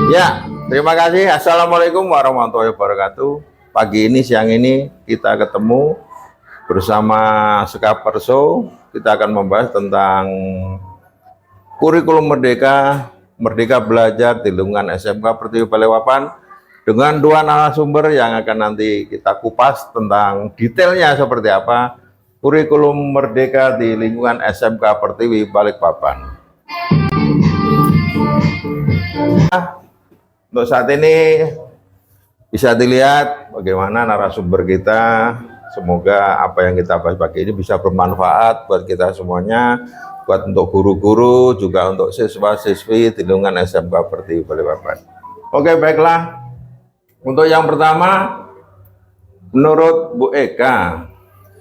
Ya, terima kasih. Assalamualaikum warahmatullahi wabarakatuh. Pagi ini, siang ini kita ketemu bersama Sekaperso. Kita akan membahas tentang kurikulum Merdeka, Merdeka Belajar di lingkungan SMK Pertiwi Balikpapan dengan dua narasumber yang akan nanti kita kupas tentang detailnya seperti apa kurikulum Merdeka di lingkungan SMK Pertiwi Balikpapan. Untuk saat ini bisa dilihat bagaimana narasumber kita. Semoga apa yang kita bahas pagi ini bisa bermanfaat buat kita semuanya, buat untuk guru-guru, juga untuk siswa-siswi di lingkungan SMK Pertiwi Balikpapan. Oke, baiklah. Untuk yang pertama, menurut Bu Eka,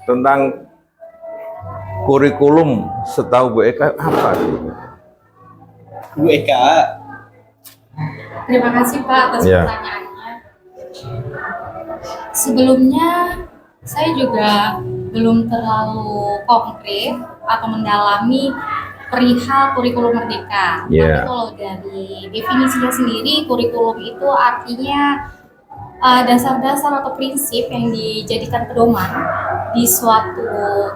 tentang kurikulum setahu Bu Eka apa? Bu Eka. Terima kasih Pak atas pertanyaannya. Sebelumnya saya juga belum terlalu konkret atau mendalami perihal kurikulum Merdeka. Tapi kalau dari definisinya sendiri, kurikulum itu artinya dasar-dasar atau prinsip yang dijadikan pedoman di suatu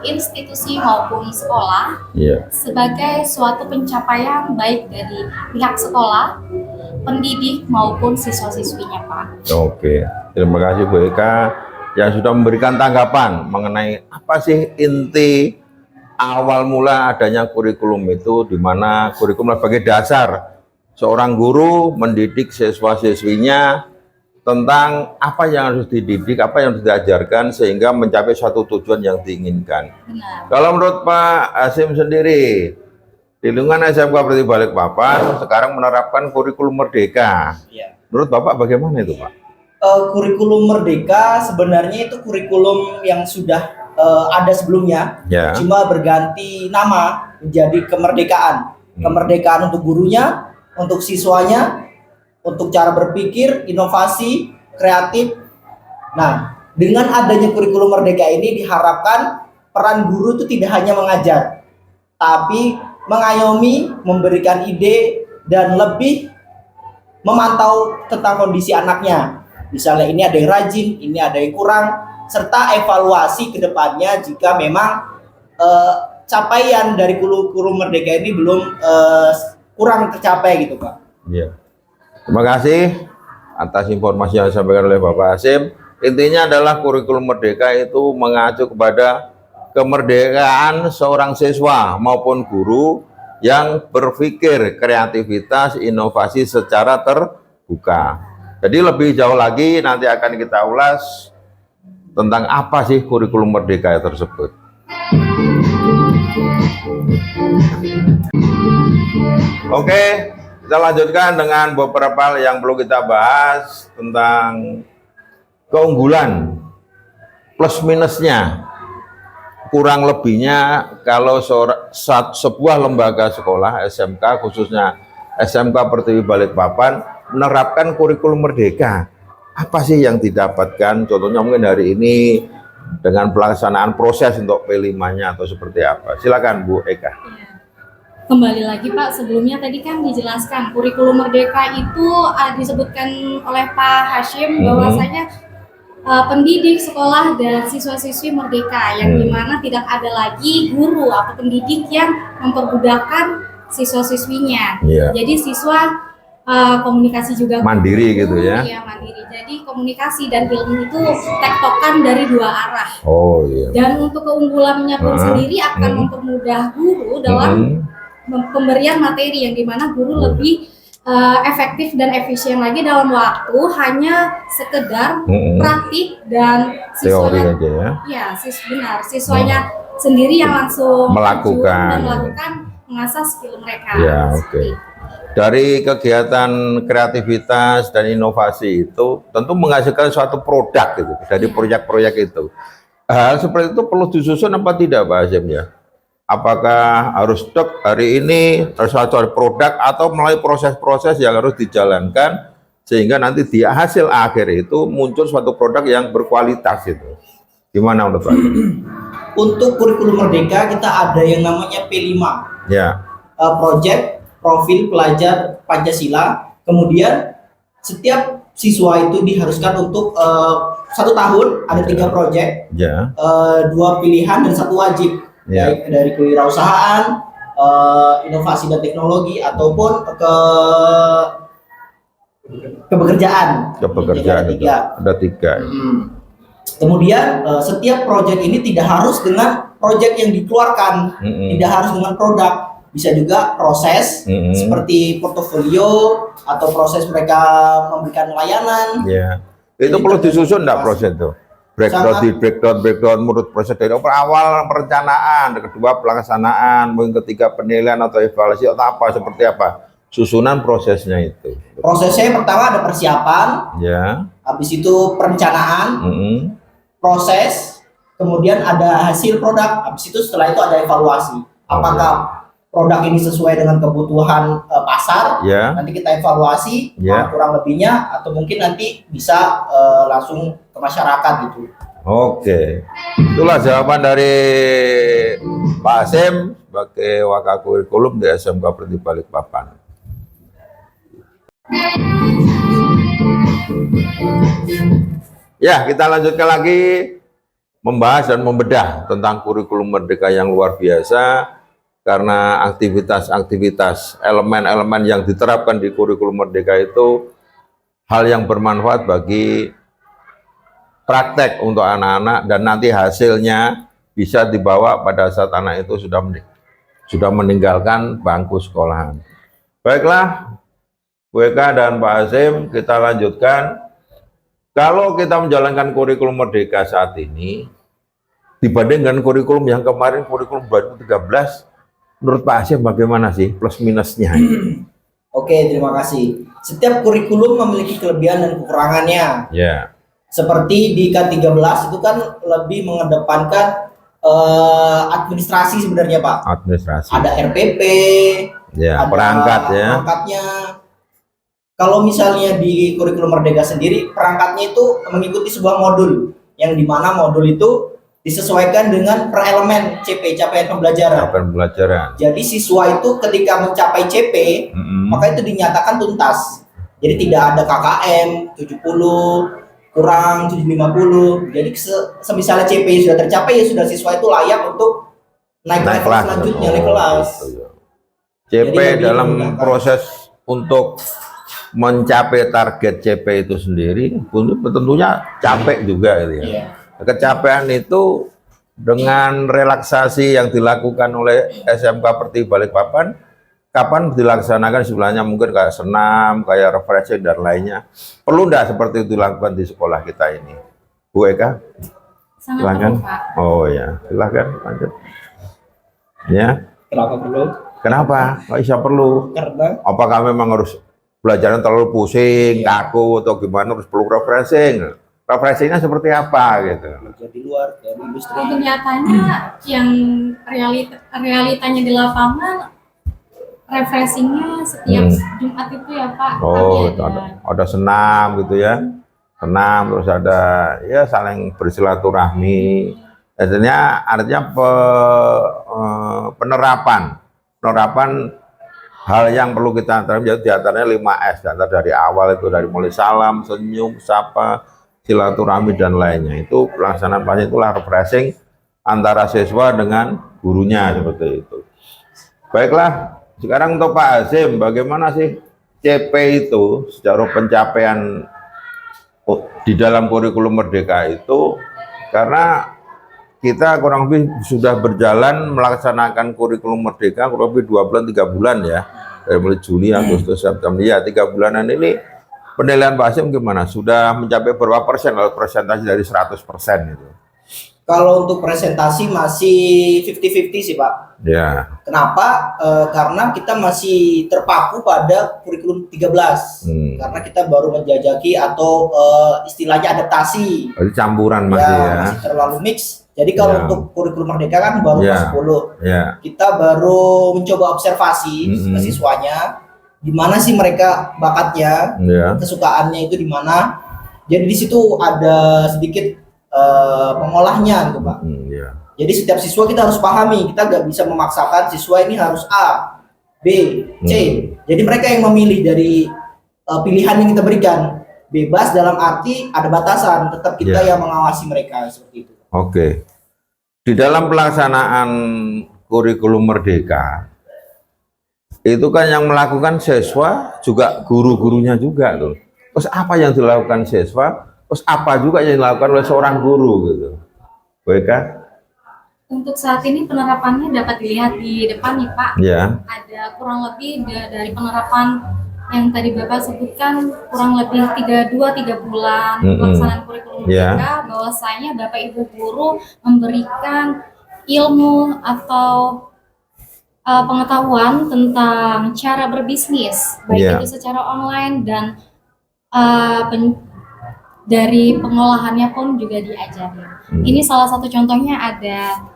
institusi maupun sekolah sebagai suatu pencapaian baik dari pihak sekolah, pendidik maupun siswa-siswinya, Pak. Oke, terima kasih Bu Eka yang sudah memberikan tanggapan mengenai apa sih inti awal mula adanya kurikulum itu, di mana kurikulum sebagai dasar seorang guru mendidik siswa-siswinya tentang apa yang harus dididik, apa yang harus diajarkan sehingga mencapai suatu tujuan yang diinginkan. Benar. Kalau menurut Pak Hasyim sendiri, di lingkungan SMK Pertiwi Balikpapan sekarang menerapkan kurikulum Merdeka. Menurut Bapak bagaimana itu, Pak? Kurikulum Merdeka sebenarnya itu kurikulum yang sudah ada sebelumnya, cuma berganti nama menjadi kemerdekaan. Kemerdekaan untuk gurunya, untuk siswanya, untuk cara berpikir, inovasi, kreatif. Nah, dengan adanya kurikulum Merdeka ini diharapkan peran guru itu tidak hanya mengajar, tapi mengayomi, memberikan ide, dan lebih memantau tentang kondisi anaknya. Misalnya ini ada yang rajin, ini ada yang kurang, serta evaluasi ke depannya jika memang capaian dari kurikulum Merdeka ini belum kurang tercapai gitu, Pak. Iya. Terima kasih atas informasi yang disampaikan oleh Bapak Hasyim. Intinya adalah kurikulum Merdeka itu mengacu kepada kemerdekaan seorang siswa maupun guru yang berpikir kreativitas, inovasi secara terbuka. Jadi lebih jauh lagi nanti akan kita ulas tentang apa sih kurikulum Merdeka tersebut. Oke, kita lanjutkan dengan beberapa hal yang perlu kita bahas tentang keunggulan plus minusnya, kurang lebihnya kalau sebuah lembaga sekolah SMK, khususnya SMK Pertiwi Balikpapan menerapkan kurikulum Merdeka. Apa sih yang didapatkan? Contohnya mungkin hari ini dengan pelaksanaan proses untuk P5-nya atau seperti apa? Silakan Bu Eka. Kembali lagi Pak, sebelumnya tadi kan dijelaskan kurikulum Merdeka itu disebutkan oleh Pak Hasyim bahwasanya pendidik sekolah dan siswa-siswi merdeka, yang dimana tidak ada lagi guru atau pendidik yang memperbudakan siswa-siswinya. Jadi siswa komunikasi juga mandiri gitu ya. Iya, mandiri. Jadi komunikasi dan ilmu itu tektokan dari dua arah. Dan untuk keunggulannya pun sendiri akan mempermudah guru dalam pemberian materi, yang dimana guru lebih efektif dan efisien lagi dalam waktu hanya sekedar praktik dan siswanya siswanya sendiri yang langsung melakukan mengasah skill mereka. Dari kegiatan kreativitas dan inovasi itu tentu menghasilkan suatu produk gitu dari proyek-proyek itu. Hal seperti itu perlu disusun apa tidak, Pak Hasyim ya? Apakah harus stok hari ini harus ada produk atau melalui proses-proses yang harus dijalankan sehingga nanti di hasil akhir itu muncul suatu produk yang berkualitas itu. Gimana menurut Pak? Untuk kurikulum Merdeka kita ada yang namanya P5. Project Profil Pelajar Pancasila. Kemudian setiap siswa itu diharuskan untuk 1 tahun ada 3 proyek, 2 pilihan dan 1 wajib, baik dari kewirausahaan, inovasi dan teknologi ataupun kepekerjaan. Ada 3. Kemudian setiap proyek ini tidak harus dengan proyek yang dikeluarkan, tidak harus dengan produk, bisa juga proses seperti portofolio atau proses mereka memberikan layanan. Itu perlu disusun enggak proses itu? Breakdown menurut proses dari awal perencanaan, kedua pelaksanaan, ketiga penilaian atau evaluasi atau apa seperti apa susunan prosesnya itu. Prosesnya yang pertama ada persiapan, habis itu perencanaan, proses, kemudian ada hasil produk, habis itu setelah itu ada evaluasi. Apakah produk ini sesuai dengan kebutuhan pasar? Nanti kita evaluasi kurang lebihnya, atau mungkin nanti bisa langsung ke masyarakat gitu. Oke, itulah jawaban dari Pak Hasyim sebagai Wakakurikulum di SMK Perti Balikpapan. Ya, kita lanjutkan lagi membahas dan membedah tentang kurikulum merdeka yang luar biasa, karena aktivitas-aktivitas, elemen-elemen yang diterapkan di kurikulum merdeka itu hal yang bermanfaat bagi praktek untuk anak-anak, dan nanti hasilnya bisa dibawa pada saat anak itu sudah meninggalkan bangku sekolahan. Baiklah, Bu Eka dan Pak Hasyim, kita lanjutkan. Kalau kita menjalankan kurikulum merdeka saat ini dibandingkan kurikulum yang kemarin, kurikulum 2013, menurut Pak Hasyim bagaimana sih plus minusnya? Oke, terima kasih. Setiap kurikulum memiliki kelebihan dan kekurangannya. Seperti di K13 itu kan lebih mengedepankan administrasi sebenarnya, Pak. Administrasi. Ada RPP, ada perangkatnya. Kalau misalnya di kurikulum merdeka sendiri, perangkatnya itu mengikuti sebuah modul, yang dimana modul itu disesuaikan dengan per elemen CP, capaian pembelajaran. Jadi siswa itu ketika mencapai CP, maka itu dinyatakan tuntas. Jadi tidak ada KKM 70 kurang 750. Jadi semisalnya CP sudah tercapai, ya sudah, siswa itu layak untuk naik kelas selanjutnya, naik kelas. CP dalam proses untuk mencapai target CP itu sendiri tentunya capek juga gitu ya. Kecapean itu dengan relaksasi yang dilakukan oleh SMK Perti Balikpapan, kapan dilaksanakan sebenarnya, mungkin kayak senam, kayak refreshing dan lainnya. Perlu enggak seperti itu dilakukan di sekolah kita ini? Bu Eka? Silakan. Oh ya, silakan lanjut. Ya. Kenapa perlu? Kenapa? Kok bisa perlu? Karena apakah memang harus pelajaran terlalu pusing, kaku, atau gimana, harus perlu refreshing? Refreshingnya seperti apa gitu? Di luar, dari industri. Kenyataannya yang realitanya di lapangan, refreshingnya setiap Jumat itu ya Pak. Oh, ada senam gitu ya? Senam, terus ada ya saling bersilaturahmi. Artinya penerapan hal yang perlu kita terapkan, diantaranya 5S, dari awal itu, dari mulai salam, senyum, sapa, silaturahmi dan lainnya. Itu pelaksanaan itulah refreshing antara siswa dengan gurunya, seperti itu. Baiklah, sekarang untuk Pak Hasyim, bagaimana sih CP itu secara pencapaian di dalam kurikulum merdeka itu? Karena kita kurang lebih sudah berjalan melaksanakan kurikulum merdeka kurang lebih 2 bulan 3 bulan ya, dari mulai Juli, Agustus, September, ya 3 bulanan ini. Penilaian Pak Hasyim gimana? Sudah mencapai berapa persen kalau presentasi dari 100% itu? Kalau untuk presentasi masih 50-50 sih Pak. Ya. Kenapa? Karena kita masih terpaku pada kurikulum 13. Karena kita baru menjajaki atau istilahnya adaptasi. Jadi campuran masih ya. Masih terlalu mix. Jadi kalau untuk kurikulum merdeka kan baru kelas 10. Kita baru mencoba observasi siswanya, di mana sih mereka bakatnya, kesukaannya itu di mana. Jadi di situ ada sedikit pengolahnya gitu Pak. Jadi setiap siswa kita harus pahami, kita nggak bisa memaksakan siswa ini harus A, B, C. Jadi mereka yang memilih dari pilihan yang kita berikan. Bebas dalam arti ada batasan, tetap kita yang mengawasi mereka seperti itu. Oke. Di dalam pelaksanaan kurikulum Merdeka itu kan yang melakukan siswa juga guru-gurunya juga tuh. Terus apa yang dilakukan siswa? Terus apa juga yang dilakukan oleh seorang guru gitu? Baik. Untuk saat ini penerapannya dapat dilihat di depan nih Pak. Ya. Ada kurang lebih dari penerapan yang tadi Bapak sebutkan kurang lebih 3 bulan pelaksanaan kurikulum Merdeka, bahwasanya Bapak Ibu guru memberikan ilmu atau pengetahuan tentang cara berbisnis, baik itu secara online dan dari pengolahannya pun juga diajari. Ini salah satu contohnya ada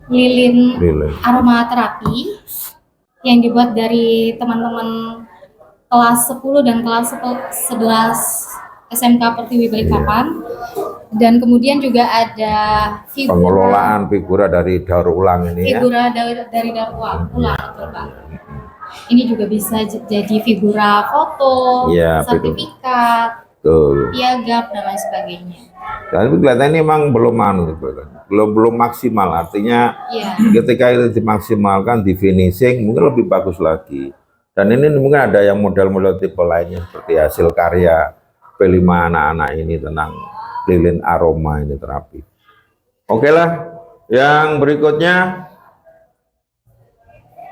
lilin aromaterapi yang dibuat dari teman-teman kelas 10 dan kelas 11 SMK Pertiwi Balikpapan. Dan kemudian juga ada pengelolaan figura dari daur ulang ini figura dari daur ulang betul Pak. Ini juga bisa jadi figura foto, sertifikat, piagam dan lain sebagainya. Tapi kelihatan ini memang belum maksimal, artinya ketika itu dimaksimalkan, di finishing mungkin lebih bagus lagi. Dan ini mungkin ada yang model-model tipe lainnya seperti hasil karya P5 anak-anak ini tentang lilin aroma ini terapi. Oke lah, yang berikutnya,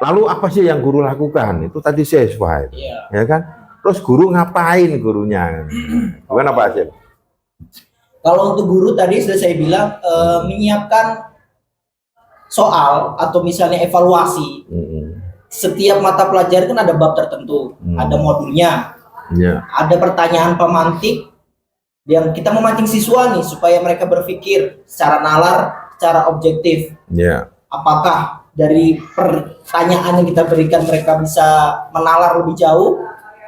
lalu apa sih yang guru lakukan? Itu tadi siswa itu, ya kan? Terus guru ngapain gurunya? Bukan apa aja? Kalau untuk guru tadi sudah saya bilang menyiapkan soal atau misalnya evaluasi. Setiap mata pelajaran kan ada bab tertentu, ada modulnya, ada pertanyaan pemantik yang kita memancing siswa nih supaya mereka berpikir secara nalar, secara objektif. Apakah dari pertanyaan yang kita berikan mereka bisa menalar lebih jauh?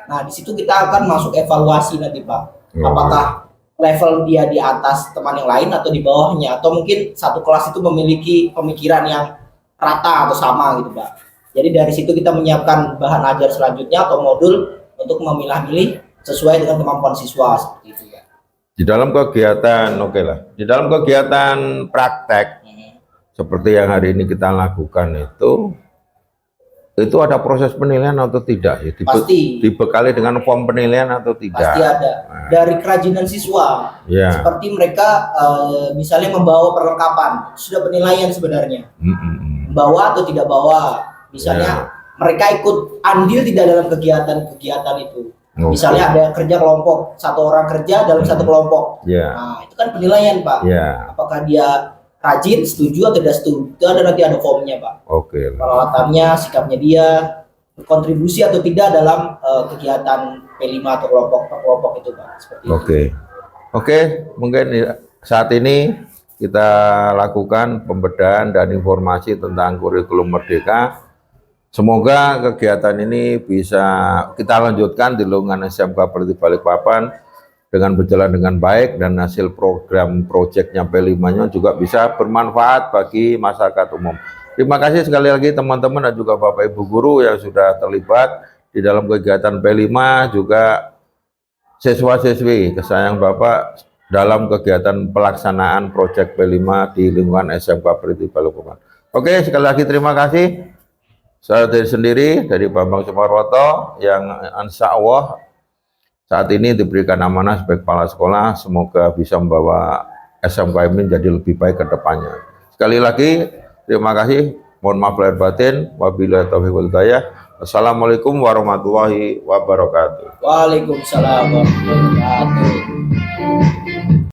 Nah, di situ kita akan masuk evaluasi nanti Pak. Apakah level dia di atas teman yang lain atau di bawahnya, atau mungkin satu kelas itu memiliki pemikiran yang rata atau sama gitu Pak. Jadi dari situ kita menyiapkan bahan ajar selanjutnya atau modul untuk memilah-milih sesuai dengan kemampuan siswa seperti itu ya. Di dalam kegiatan, di dalam kegiatan praktek seperti yang hari ini kita lakukan itu ada proses penilaian atau tidak? Pasti. Dibekali dengan form penilaian atau tidak? Pasti ada. Dari kerajinan siswa, seperti mereka misalnya membawa perlengkapan, sudah penilaian sebenarnya. Bawa atau tidak bawa. Misalnya mereka ikut andil tidak dalam kegiatan-kegiatan itu. Misalnya ada kerja kelompok, satu orang kerja dalam satu kelompok. Nah, itu kan penilaian Pak. Apakah dia rajin, setuju atau tidak setuju? Itu nanti ada formnya Pak. Peralatannya, sikapnya dia, berkontribusi atau tidak dalam kegiatan P5 atau kelompok itu Pak. Seperti itu. Oke, mungkin saat ini kita lakukan pembedahan dan informasi tentang kurikulum Merdeka. Semoga kegiatan ini bisa kita lanjutkan di lingkungan SMK Pertiwi Balikpapan dengan berjalan dengan baik, dan hasil program proyeknya P5-nya juga bisa bermanfaat bagi masyarakat umum. Terima kasih sekali lagi teman-teman dan juga Bapak Ibu guru yang sudah terlibat di dalam kegiatan P5, juga siswa-siswi kesayang Bapak dalam kegiatan pelaksanaan proyek P5 di lingkungan SMK Pertiwi Balikpapan. Oke, sekali lagi terima kasih. Saya sendiri dari Bambang Sumarwoto yang insya Allah saat ini diberikan amanah sebagai kepala sekolah, semoga bisa membawa SMK ini menjadi lebih baik ke depannya. Sekali lagi terima kasih, mohon maaf lahir batin, wabillahi taufiq wal hidayah. Assalamualaikum warahmatullahi wabarakatuh. Waalaikumsalam warahmatullahi wabarakatuh.